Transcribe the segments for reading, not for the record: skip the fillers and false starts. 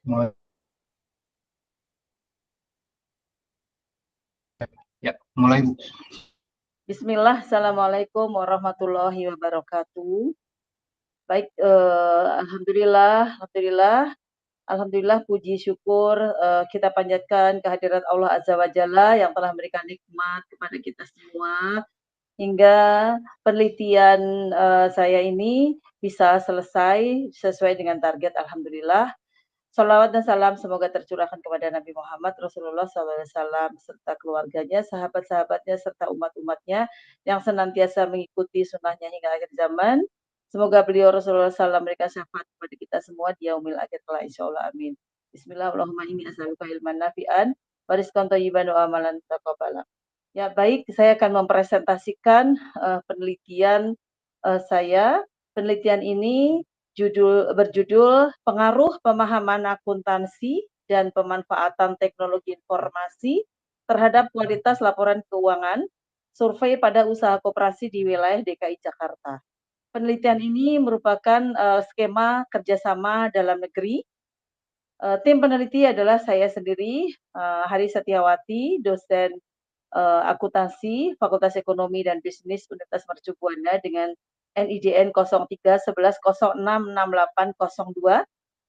Mulai. Ya, mulai Bu. Bismillah, Assalamualaikum warahmatullahi wabarakatuh. Baik, alhamdulillah, puji syukur kita panjatkan kehadirat Allah Azza wa Jalla yang telah memberikan nikmat kepada kita semua hingga penelitian saya ini bisa selesai sesuai dengan target. Alhamdulillah. Salawat dan salam semoga tercurahkan kepada Nabi Muhammad Rasulullah SAW serta keluarganya, sahabat-sahabatnya, serta umat-umatnya yang senantiasa mengikuti sunnahnya hingga akhir zaman. Semoga beliau Rasulullah SAW memberikan syafaat kepada kita semua di yaumil akhir kelak, insyaallah, amin. Bismillahirrahmanirrahim. Inni as'aluka ilman nafi'an wa rizqan thayyiban wa amalan taqabbala. Ya, baik, saya akan mempresentasikan penelitian saya. Penelitian ini berjudul Pengaruh Pemahaman Akuntansi dan Pemanfaatan Teknologi Informasi terhadap Kualitas Laporan Keuangan, Survei pada Usaha Koperasi di Wilayah DKI Jakarta. Penelitian ini merupakan skema kerjasama dalam negeri. Tim peneliti adalah saya sendiri, Hari Setiawati, dosen akuntansi Fakultas Ekonomi dan Bisnis Universitas Mercu Buana dengan NIDN 0311066802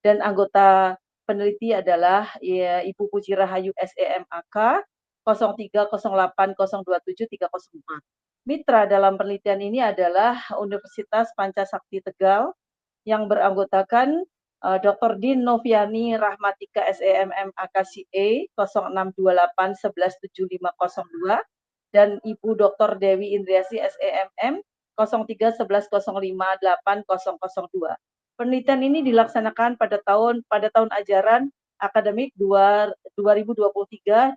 dan anggota peneliti adalah Ibu Puji Rahayu SEMAK 0308027304. Mitra dalam penelitian ini adalah Universitas Pancasakti Tegal yang beranggotakan Dr. Din Noviani Rahmatika SEMM AKCE 0628117502 dan Ibu Dr. Dewi Indriasi SEMM 0311058002. Penelitian ini dilaksanakan pada tahun ajaran akademik 2023-2024.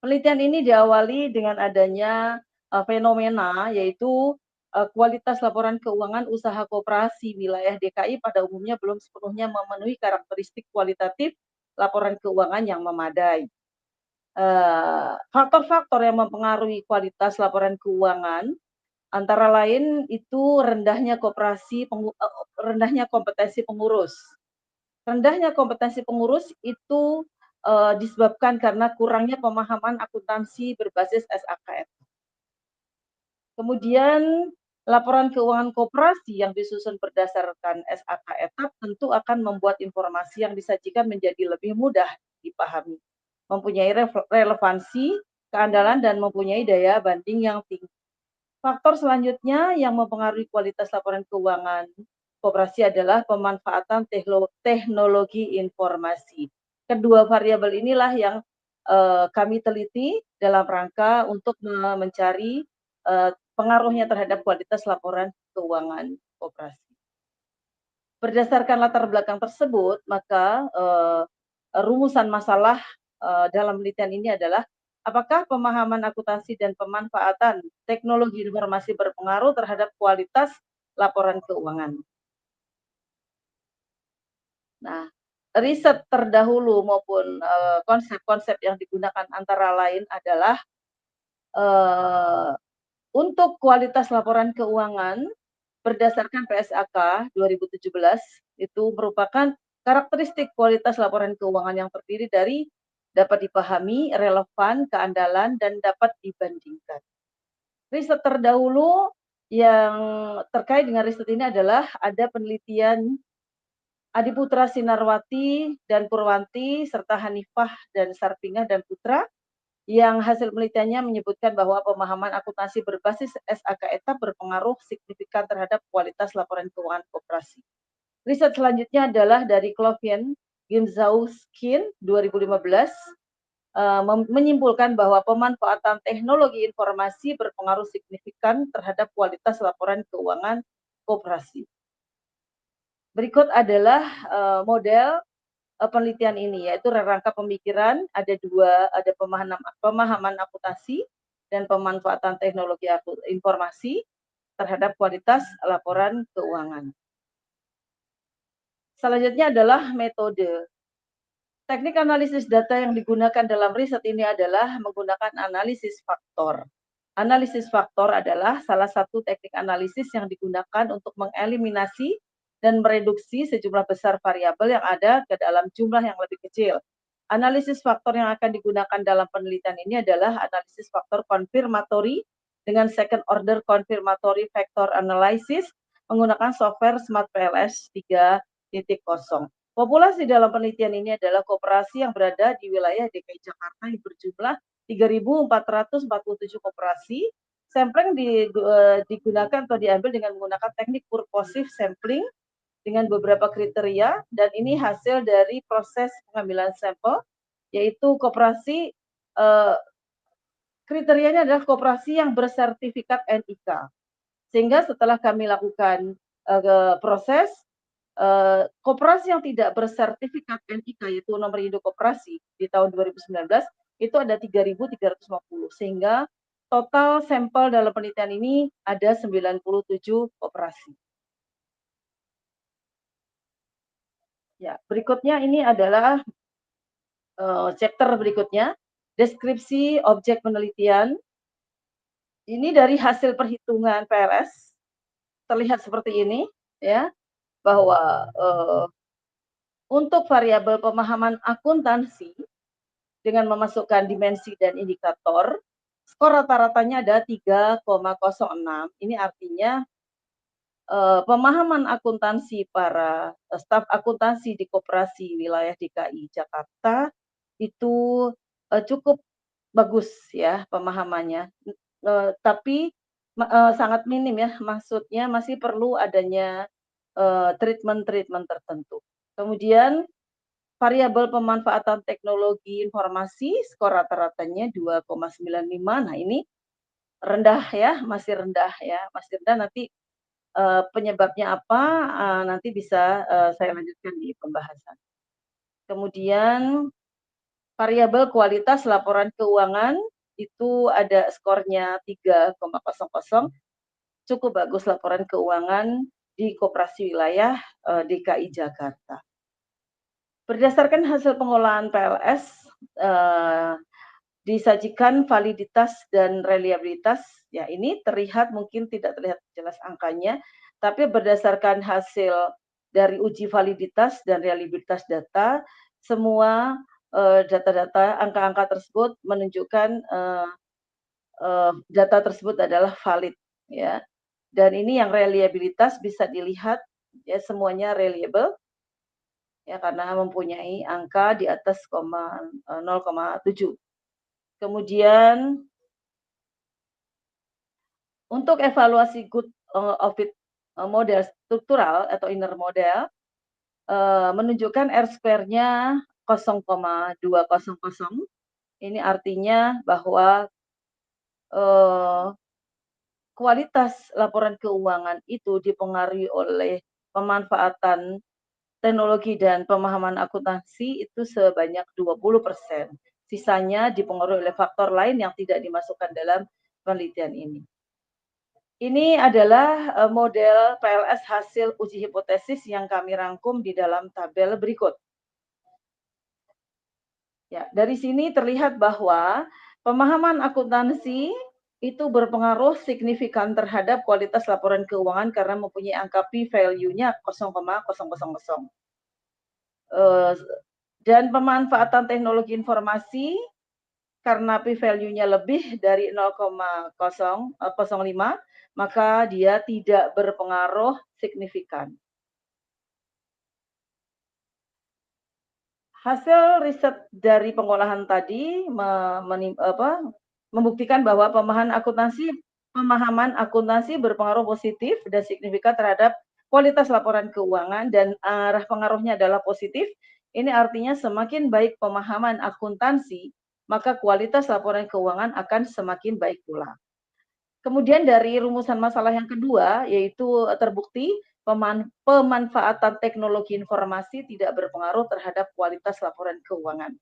Penelitian ini diawali dengan adanya fenomena yaitu kualitas laporan keuangan usaha koperasi wilayah DKI pada umumnya belum sepenuhnya memenuhi karakteristik kualitatif laporan keuangan yang memadai. Faktor-faktor yang mempengaruhi kualitas laporan keuangan antara lain itu rendahnya kompetensi pengurus. Rendahnya kompetensi pengurus itu disebabkan karena kurangnya pemahaman akuntansi berbasis SAKF. Kemudian laporan keuangan koperasi yang disusun berdasarkan SAKF tentu akan membuat informasi yang disajikan menjadi lebih mudah dipahami, mempunyai relevansi, keandalan, dan mempunyai daya banding yang tinggi. Faktor selanjutnya yang mempengaruhi kualitas laporan keuangan koperasi adalah pemanfaatan teknologi informasi. Kedua variabel inilah yang kami teliti dalam rangka untuk mencari pengaruhnya terhadap kualitas laporan keuangan koperasi. Berdasarkan latar belakang tersebut, maka rumusan masalah dalam penelitian ini adalah apakah pemahaman akuntansi dan pemanfaatan teknologi informasi berpengaruh terhadap kualitas laporan keuangan. Nah, riset terdahulu maupun konsep-konsep yang digunakan antara lain adalah untuk kualitas laporan keuangan berdasarkan PSAK 2017 itu merupakan karakteristik kualitas laporan keuangan yang terdiri dari dapat dipahami, relevan, keandalan, dan dapat dibandingkan. Riset terdahulu yang terkait dengan riset ini adalah ada penelitian Adiputra Sinarwati dan Purwanti serta Hanifah dan Sarpingah dan Putra yang hasil penelitiannya menyebutkan bahwa pemahaman akuntansi berbasis SAKETA berpengaruh signifikan terhadap kualitas laporan keuangan koperasi. Riset selanjutnya adalah dari Klovian Gimzauskin 2015 menyimpulkan bahwa pemanfaatan teknologi informasi berpengaruh signifikan terhadap kualitas laporan keuangan koperasi. Berikut adalah model penelitian ini, yaitu rangka pemikiran, ada pemahaman akuntansi dan pemanfaatan teknologi informasi terhadap kualitas laporan keuangan. Selanjutnya adalah metode. Teknik analisis data yang digunakan dalam riset ini adalah menggunakan analisis faktor. Analisis faktor adalah salah satu teknik analisis yang digunakan untuk mengeliminasi dan mereduksi sejumlah besar variabel yang ada ke dalam jumlah yang lebih kecil. Analisis faktor yang akan digunakan dalam penelitian ini adalah analisis faktor konfirmatori dengan second order confirmatory factor analysis menggunakan software Smart PLS 3.0. Populasi dalam penelitian ini adalah koperasi yang berada di wilayah DKI Jakarta yang berjumlah 3.447 koperasi. Sampling digunakan atau diambil dengan menggunakan teknik purposive sampling dengan beberapa kriteria, dan ini hasil dari proses pengambilan sampel, yaitu koperasi, kriterianya adalah koperasi yang bersertifikat NIK. Sehingga setelah kami lakukan proses, koperasi yang tidak bersertifikat NIK, yaitu nomor induk koperasi di tahun 2019, itu ada 3.350, sehingga total sampel dalam penelitian ini ada 97 koperasi. Ya, berikutnya ini adalah chapter berikutnya, deskripsi objek penelitian. Ini dari hasil perhitungan PLS terlihat seperti ini, ya, bahwa untuk variabel pemahaman akuntansi dengan memasukkan dimensi dan indikator, skor rata-ratanya ada 3,06. Ini artinya pemahaman akuntansi para staf akuntansi di Koperasi Wilayah DKI Jakarta itu cukup bagus ya pemahamannya, tapi sangat minim ya, maksudnya masih perlu adanya treatment-treatment tertentu. Kemudian variabel pemanfaatan teknologi informasi skor rata-ratanya 2,95. Nah, ini rendah ya, masih rendah ya, masih rendah. Nanti penyebabnya apa, nanti bisa saya lanjutkan di pembahasan. Kemudian variabel kualitas laporan keuangan itu ada skornya 3,00, cukup bagus laporan keuangan di Koperasi Wilayah DKI Jakarta. Berdasarkan hasil pengolahan PLS, disajikan validitas dan reliabilitas, ya ini terlihat mungkin tidak terlihat jelas angkanya, tapi berdasarkan hasil dari uji validitas dan reliabilitas data, semua data-data, angka-angka tersebut menunjukkan data tersebut adalah valid, ya. Dan ini yang reliabilitas bisa dilihat ya semuanya reliable ya karena mempunyai angka di atas 0,7. Kemudian untuk evaluasi good audit model struktural atau inner model menunjukkan R square-nya 0,200. Ini artinya bahwa kualitas laporan keuangan itu dipengaruhi oleh pemanfaatan teknologi dan pemahaman akuntansi itu sebanyak 20%. Sisanya dipengaruhi oleh faktor lain yang tidak dimasukkan dalam penelitian ini. Ini adalah model PLS hasil uji hipotesis yang kami rangkum di dalam tabel berikut. Ya, dari sini terlihat bahwa pemahaman akuntansi itu berpengaruh signifikan terhadap kualitas laporan keuangan karena mempunyai angka p-value-nya 0,000. Dan pemanfaatan teknologi informasi karena p-value-nya lebih dari 0,005, maka dia tidak berpengaruh signifikan. Hasil riset dari pengolahan tadi membuktikan bahwa pemahaman akuntansi berpengaruh positif dan signifikan terhadap kualitas laporan keuangan dan arah pengaruhnya adalah positif. Ini artinya semakin baik pemahaman akuntansi, maka kualitas laporan keuangan akan semakin baik pula. Kemudian dari rumusan masalah yang kedua, yaitu terbukti pemanfaatan teknologi informasi tidak berpengaruh terhadap kualitas laporan keuangan.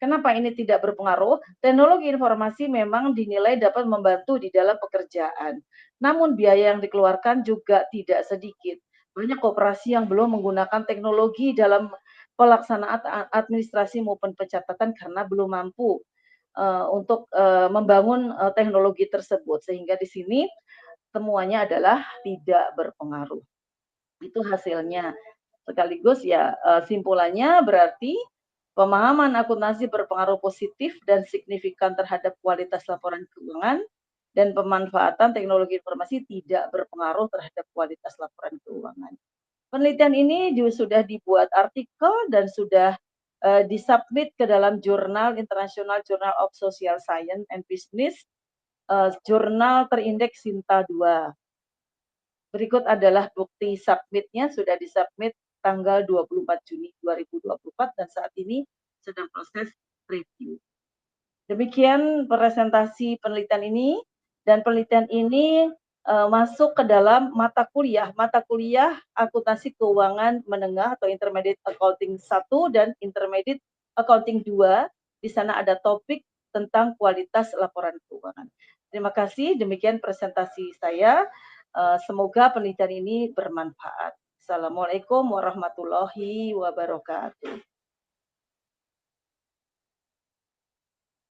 Kenapa ini tidak berpengaruh? Teknologi informasi memang dinilai dapat membantu di dalam pekerjaan. Namun biaya yang dikeluarkan juga tidak sedikit. Banyak koperasi yang belum menggunakan teknologi dalam pelaksanaan administrasi maupun pencatatan karena belum mampu. untuk, membangun, teknologi tersebut. Sehingga di sini temuannya adalah tidak berpengaruh. Itu hasilnya. Sekaligus ya, simpulannya berarti pemahaman akuntansi berpengaruh positif dan signifikan terhadap kualitas laporan keuangan dan pemanfaatan teknologi informasi tidak berpengaruh terhadap kualitas laporan keuangan. Penelitian ini sudah dibuat artikel dan sudah, di-submit ke dalam jurnal International Journal of Social Science and Business, jurnal terindeks Sinta 2. Berikut adalah bukti submit-nya, sudah di-submit tanggal 24 Juni 2024 dan saat ini sedang proses review. Demikian presentasi penelitian ini, dan penelitian ini, masuk ke dalam mata kuliah akuntansi keuangan menengah atau Intermediate Accounting 1 dan Intermediate Accounting 2. Di sana ada topik tentang kualitas laporan keuangan. Terima kasih, demikian presentasi saya, semoga penelitian ini bermanfaat. Assalamualaikum warahmatullahi wabarakatuh.